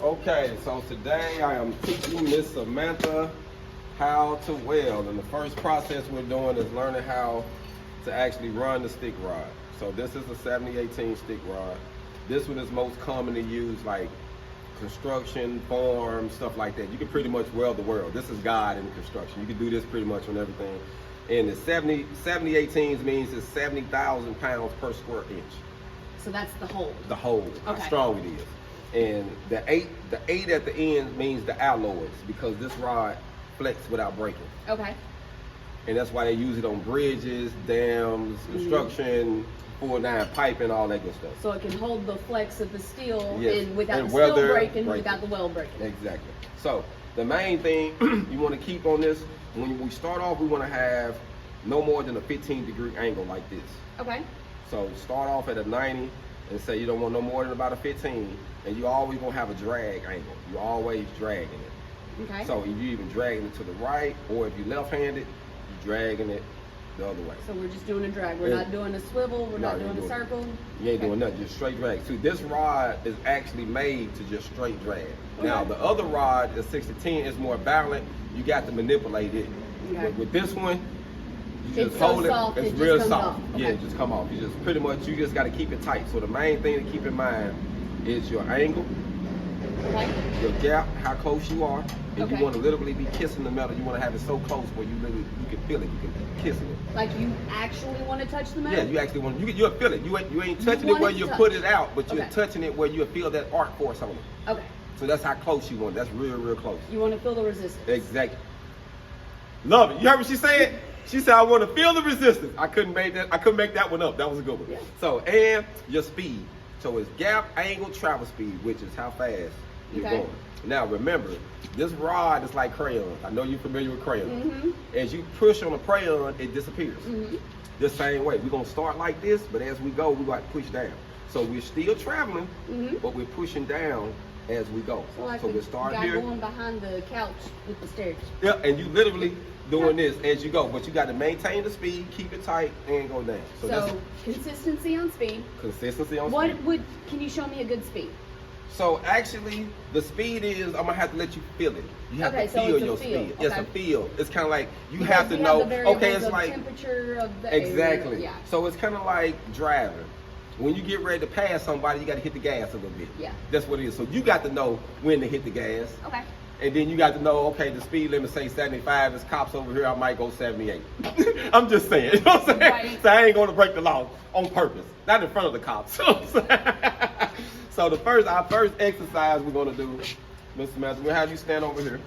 Okay, so today I am teaching Miss Samantha how to weld. And the first process we're doing is learning how to actually run the stick rod. So this is a 7018 stick rod. This one is most commonly used like construction, farm, stuff like that. You can pretty much weld the world. This is God in construction. You can do this pretty much on everything. And the 7018s means it's 70,000 pounds per square inch. So that's the hold. The hold, okay. How strong it is. And the eight at the end means the alloys, because this rod flex without breaking. Okay. And that's why they use it on bridges, dams, construction, 4-9 pipe, and all that good stuff. So it can hold the flex of the steel yes. without and the steel breaking, without the weld breaking. Exactly. So the main thing you want to keep on this, when we start off, we want to have no more than a 15-degree angle like this. Okay. So start off at a 90 and say you don't want no more than about a 15, and you always gonna have a drag angle. You're always dragging it. Okay. So if you even dragging it to the right, or if you're left-handed, you're dragging it the other way. So we're just doing a drag. We're not doing a swivel. We're not doing a circle. You ain't doing nothing. Just straight drag. See, this rod is actually made to just straight drag. Okay. Now the other rod is 6-10. It's more balanced. You got to manipulate it. Okay. With this one, you just so hold soft, it. It's it real just soft. comes off. Yeah, Okay. it just come off. You just pretty much, you just got to keep it tight. So the main thing to keep in mind is your angle, Okay. your gap, how close you are. And Okay. you want to literally be kissing the metal. You want to have it so close where you can feel it. You can be kissing it. Like you actually want to touch the metal? Yeah, you actually want. You'll feel it. You ain't touching it where you put it out, but you're Okay. touching it where you feel that arc force on it. Okay. So that's how close you want. That's real close. You want to feel the resistance. Exactly. Love it. You heard what she said? She said, I want to feel the resistance. I couldn't make that one up. That was a good one. Yeah. So, and your speed. So it's gap, angle, travel speed, which is how fast you're Okay. going. Now remember, this rod is like crayons. I know you're familiar with crayons. Mm-hmm. As you push on a crayon, it disappears. Mm-hmm. The same way. We're going to start like this, but as we go, we're going to push down. So we're still traveling, but we're pushing down as we go. So we start guy here. going behind the couch with the stairs. Yeah, and you literally doing this as you go, but you got to maintain the speed, keep it tight, and go down. So that's consistency on speed. consistency on What speed. can you show me a good speed? So actually, the speed is, I'm gonna have to let you feel it. You have Okay, to so feel it's a your feel. speed. It's a Okay. feel. It's kind of like you Because have to we know. the variables Okay, it's of like temperature of the exactly. area. Yeah. So it's kind of like driving. When you get ready to pass somebody, you got to hit the gas a little bit. Yeah. That's what it is. So you got to know when to hit the gas. Okay. And then you got to know, okay, the speed limit say 75. There's cops over here. I might go 78. I'm just saying. You know what I'm saying? Right. So I ain't going to break the law on purpose. Not in front of the cops. You know what I'm saying? So our first exercise we're going to do, Mr. Samantha, we'll have you stand over here.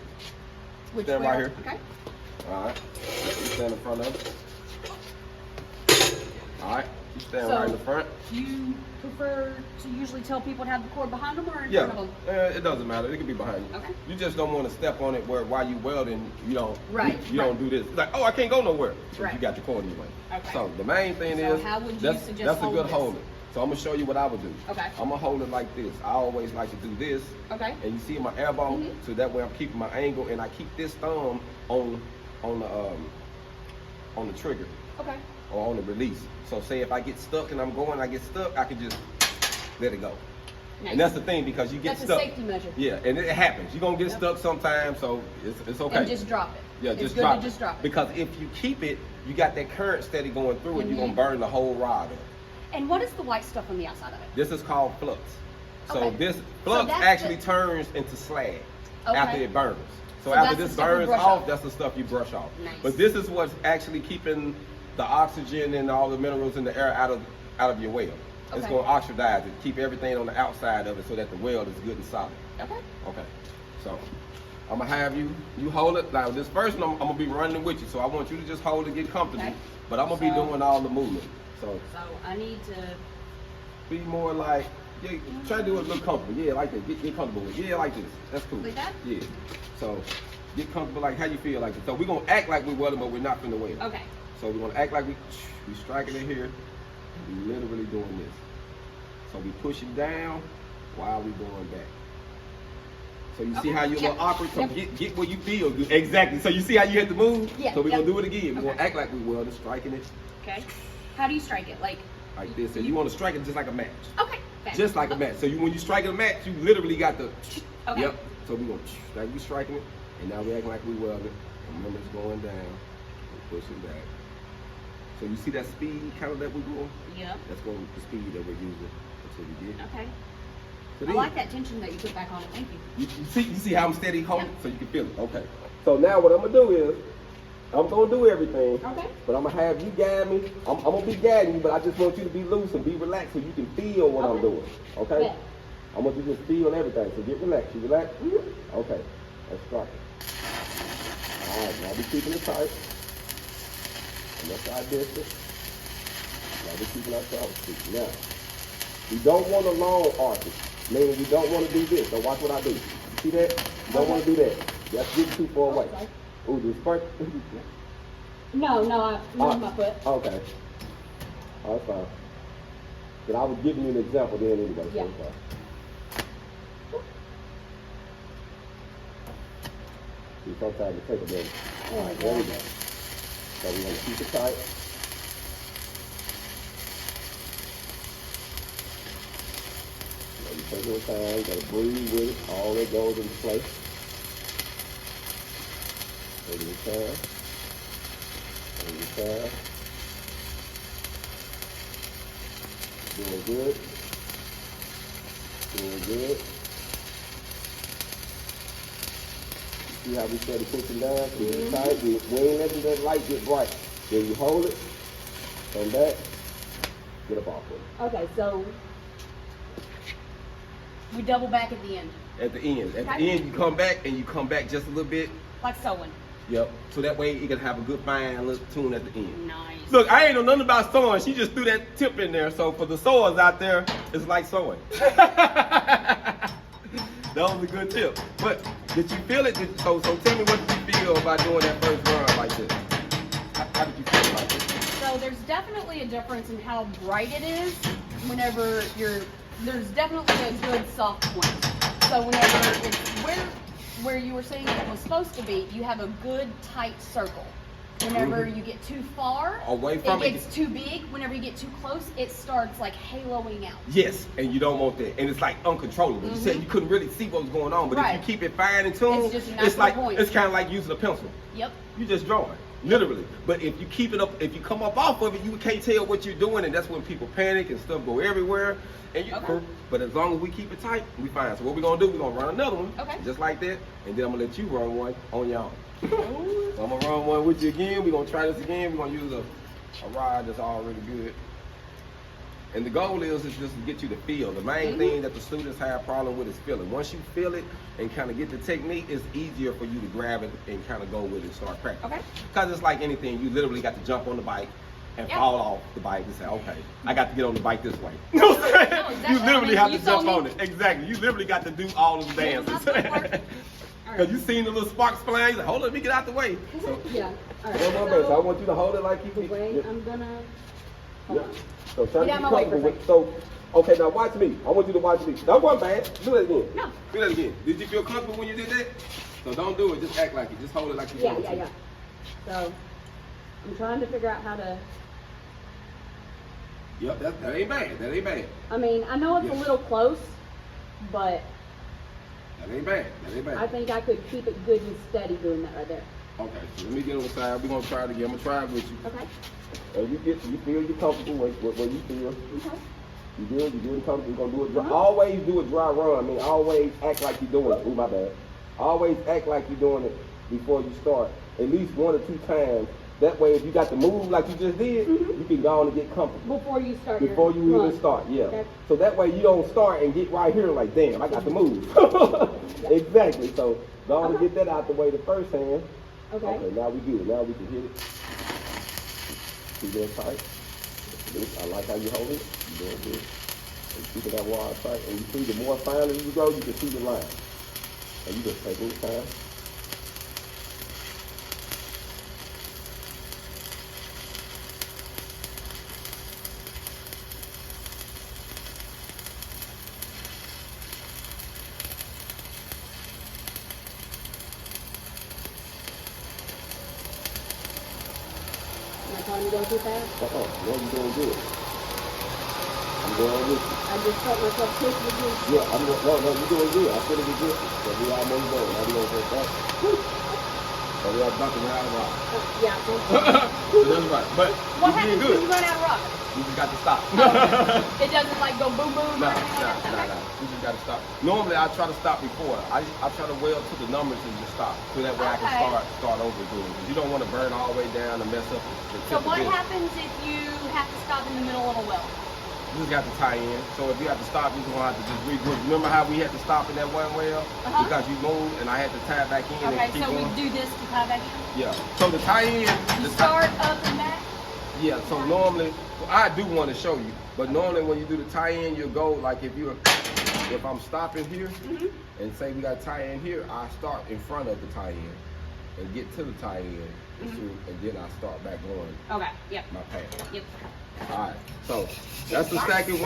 Stand right here. Okay. All right. You stand in front of it. All right. You stand right in the front. You prefer to usually tell people to have the cord behind them or in Yeah, front of them? it doesn't matter. It can be behind you. Okay. You just don't want to step on it where while you welding, you don't. Right, You don't do this. It's like, oh, I can't go nowhere. So Right. You got the cord in your way. Okay. So the main thing So is how would you that's suggest a hold good this? holding. So I'm gonna show you what I would do. Okay. I'm gonna hold it like this. I always like to do this. Okay. And you see my elbow, Mhm. so that way I'm keeping my angle, and I keep this thumb on the trigger Okay. or on the release. So say if I get stuck and I get stuck, I can just let it go. Nice. And that's the thing, because you get That's stuck. a safety measure. Yeah, and it happens. You're gonna get Yep. stuck sometimes, so it's okay. And just drop it. Yeah, It's just good drop to just drop it. Because if you keep it, you got that current steady going through, and you're gonna burn the whole rod up. And what is the white stuff on the outside of it? This is called flux. So Okay. this So flux that's actually the- turns into slag Okay. after it burns. So So after that's the this stuff you burns brush off, off. that's the stuff you brush off. Nice. But this is what's actually keeping the oxygen and all the minerals in the air out of your weld. It's Okay. going to oxidize it, keep everything on the outside of it so that the weld is good and solid. Okay. Okay, so I'm gonna have you hold it. Now this first one, I'm gonna be running with you, so I want you to just hold it, get comfortable. Okay. But I'm gonna be So- doing all the movement. So So I need to. be more like, yeah, try to do it a little comfortable. Yeah, like that. Get comfortable with it. Yeah, like this. That's cool. Like that? Yeah. So get comfortable, like how you feel like it. So we're gonna act like we're welding, but we're not finna weld. Okay. So we're gonna act like we striking it here. We literally doing this. So we pushing down while we going back. So you see Okay. how you're a little Yep. awkward? So Yep. get where you feel good. Exactly. So you see how you have to move? Yeah. So we're Yep. gonna do it again. We're Okay. gonna act like we welding, striking it Okay. How do you strike it? Like this. And you wanna strike it just like a match. okay. Just like a match. So when you strike a match, you literally got the. Okay. Yep. So we gonna like we striking it, and now we acting like we welding. Remember, it's going down. We pushing back. So you see that speed kind of that we're doing? Yep. That's going the speed that we're using until we get. Okay. So I like that tension that you put back on it. Thank you. You see how I'm steady holding, Yep. so you can feel it. Okay. So now what I'm gonna do is, I'm gonna do everything. Okay. But I'm gonna have you guide me. I'm gonna be guiding you, but I just want you to be loose and be relaxed so you can feel what I'm doing. Okay. Yeah. I want you to just feel everything. So get relaxed. You relax? Mm-hmm. Okay. Let's start. All right. Now we keeping it tight. And that's our distance. Now we're keeping ourselves straight. Now, we don't want a long arches, meaning we don't want to do this. So watch what I do. You see that? You don't want to do that. That's getting too far away. Okay. Ooh, this part. No, I moved my foot. Okay. Oh, that's fine. But I was giving you an example then anyway. So Yeah. it's fine. See, sometimes it takes a minute. All right, there we go. So we want to keep it tight. You take your time, you gotta breathe with it, all that goes into place. Take your time. Take your time. Doing good. Doing good. See how we started pushing down? Keep it tight. We ain't letting that light get bright. Then you hold it, come back, get up off of it. Okay, so we double back at the end. At the end. At Okay. the end, you come back and you come back just a little bit. Like sewing. Yep. So that way you can have a good fine little tune at the end. Nice. Look, I ain't know nothing about sewing. She just threw that tip in there. So for the sewers out there, it's like sewing. That was a good tip. But did you feel it? So tell me, what did you feel about doing that first run like this? How did you feel about this? So there's definitely a difference in how bright it is whenever there's definitely a good soft point. So whenever it's where you were saying it was supposed to be, you have a good tight circle. Whenever you get too far, away from it, gets too big. Whenever you get too close, it starts like haloing out. Yes, and you don't want that, and it's like uncontrollable. You said you couldn't really see what was going on, but Right. if you keep it fine and tuned, It's just a it's natural like point. it's kind of like using a pencil. Yep. You just drawing, literally. But if you keep it up, if you come up off of it, you can't tell what you're doing, and that's when people panic and stuff go everywhere. And you, Okay. but as long as we keep it tight, we fine. So what we're gonna do? We're gonna run another one, Okay. just like that, and then I'm gonna let you run one on your own. So I'm gonna run one with you again. We're gonna try this again. We're gonna use a rod that's already good. And the goal is just to get you to feel. The main thing that the students have a problem with is feeling. Once you feel it and kind of get the technique, it's easier for you to grab it and kind of go with it and start practicing. Okay. Because it's like anything, you literally got to jump on the bike and Yep. fall off the bike and say, okay, I got to get on the bike this way. You know what I'm saying? No, exactly. You literally have You to told jump me- on it. Exactly. You literally got to do all of the Yeah, dances. that's the part. Because you seen the little sparks flying, like, hold on, let me get out the way. So, Yeah. All right. one more minute. So I want you to hold it like you The can. way I'm gonna. Hold Yeah. on. So try to Get be out my way for a comfortable with, so, okay, now watch me. I want you to watch me. That wasn't bad. Do that again. No. Do that again. Did you feel comfortable when you did that? So don't do it. Just act like it. Just hold it like you want to. So I'm trying to figure out how to. Yep, that ain't bad. That ain't bad. I mean, I know it's Yeah. a little close, but That ain't bad. That ain't bad. I think I could keep it good and steady doing that right there. Okay, so let me get on the side. We're gonna try it again. I'm gonna try it with you. Okay. And you feel you're comfortable where you feel. Okay. You good? You good? Comfortable? You're gonna do it dry. Always do a dry run. I mean, always act like you're doing it. Ooh, my bad. Always act like you're doing it before you start. At least 1 or 2 times. That way, if you got to move like you just did, you can go on and get comfortable. Before you start. Before you your even run. start, yeah. Okay. So that way you don't start and get right here like, damn, I got to move. Exactly. So go on and get that out the way the first hand. Okay. Now we good. Now we can hit it. Keep that tight. I like how you hold it. You're doing good. And keep it that wide tight. And you see, the more finely you go, you can see the line. And you just take your time. Am I telling you to go too fast? No, you're doing good. I'm going with you. I just felt myself pushing against you. Yeah, no, you're doing good. I feel it good. So we almost done. Now we gonna go back. So we are ducking around the rock. Yeah. That's right. But What you happens did good. when you run out of rock? You just got to stop. It doesn't like go boom boom. Nah. or anything like that? You just got to stop. Normally, I try to stop before. I try to weld to the numbers and just stop. So that way I Okay. can start over doing it. You don't want to burn all the way down and mess up the So tip what of it. happens if you have to stop in the middle of a weld? You just got to tie in. So if you have to stop, you just gonna have to just regroup. Remember how we had to stop in that one weld? Because you moved and I had to tie back in Okay, and keep so we going. do this to tie back in? Yeah. So the tie in, You start up and back? yeah. So normally, I do want to show you, but normally when you do the tie in, you go like if I'm stopping here and say we got tie in here, I start in front of the tie in and get to the tie in, and then I start back going Okay, yep. my path. Yep. All right. So that's the stacking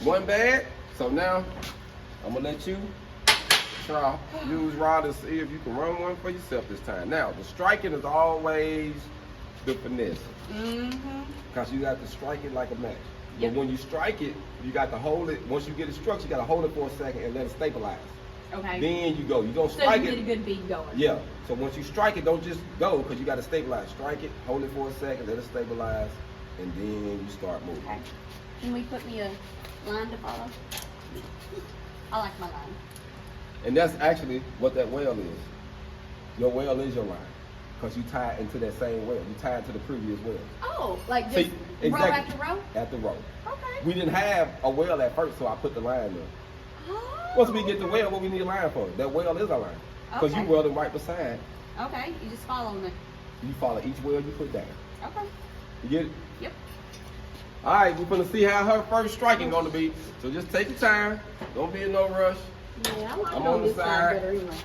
one bag. So now I'm gonna let you try use rod and see if you can run one for yourself this time. Now the striking is always the finesse, because you got to strike it like a match. But Yep. when you strike it, you got to hold it. Once you get it struck, you got to hold it for a second and let it stabilize. Okay. Then you go. You don't So strike you it. get a good beat going. Yeah. So once you strike it, don't just go, because you got to stabilize. Strike it, hold it for a second, let it stabilize, and then you start moving. Okay. Can we put me a line to follow? I like my line. And that's actually what that weld is. Your weld is your line, because you tie it into that same weld. You tie it to the previous weld. Oh, like See, just row exactly. after row? At the row. Okay. We didn't have a weld at first, so I put the line there. Oh. Once we get the weld, what we need a line for? That weld is our line. Because Okay. you welding right beside. Okay, you just follow me. You follow each weld you put down. Okay. You get it? Yep. All right, we're gonna see how her first striking gonna be. So just take your time. Don't be in no rush. Yeah, I like I'm it on the this side. better anyway.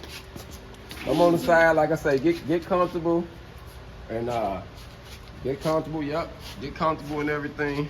I'm on the side, like I say, get comfortable and get comfortable. Yep, get comfortable and everything.